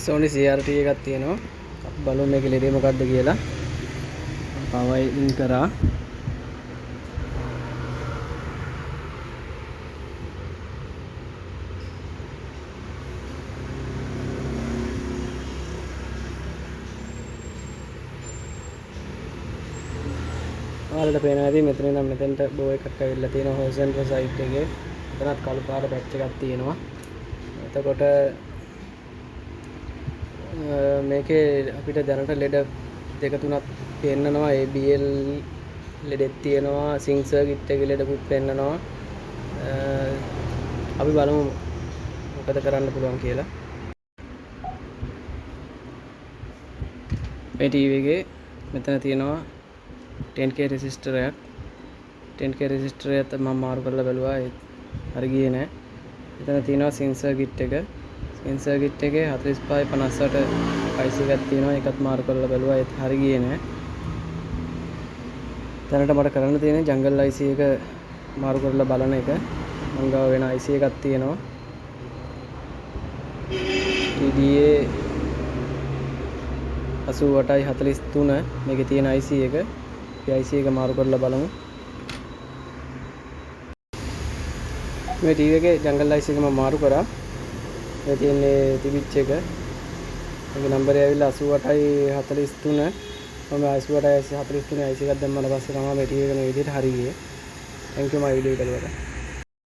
sony CRT එකක් තියෙනවා. බලමු මේකේ ලෙඩේ මොකක්ද කියලා. පවර් ඉන් කරා. ඔයාලට පේනවා ඇති මෙතන නම් මෙතෙන්ට බෝ එකක් ඇවිල්ලා තියෙනවා හොරිසොන්ටල් සයිඩ් එකේ. එතනත් කළු පාට පැච් එකක් තියෙනවා. එතකොට මේකේ අපිට දැනට ලෙඩ දෙක තුනක් පෙන්නනවා. ABL ලෙඩෙත් තියෙනවා, සිංක් සර්කිට් එකේ ලෙඩකුත් පෙන්නනවා. අපි බලමු මොකද කරන්න පුළුවන් කියලා. මේ ටීවී එකේ මෙතන තියෙනවා 10k රෙසිස්ටර් එකක්. 10k රෙසිස්ටර් එක මම මාරු කරලා බැලුවා ඒත් හරි ගියේ නෑ. එතන තියෙනවා සිංක් සර්කිට් එක. සිංක් සර්කිට් එකේ 4558 IC එකක් තියෙනවා. ඒකත් මාරු කරලා බැලුවා ඒත් හරි ගියේ නෑ. දැනට මට කරන්න තියෙන්නේ ජංගල් IC එක මාරු කරලා බලන එක. මං ගාව වෙන IC එකක් තියෙනවා. TDA 8843 මේකේ තියෙන IC එක. මේ IC එක මාරු කරලා බලමු. මේ ටීවී එකේ ජංගල් IC එක මම මාරු කරා. මේ තියෙන්නේ තිබිච්ච එක. මේකේ නම්බරය ඇවිල්ලා 8843. මම 8843 IC එකක් දැම්මම පස්සේ තමයි මේ ටීවී එක මේ විදිහට හරි ගියේ. Thank you my video එක බලලා.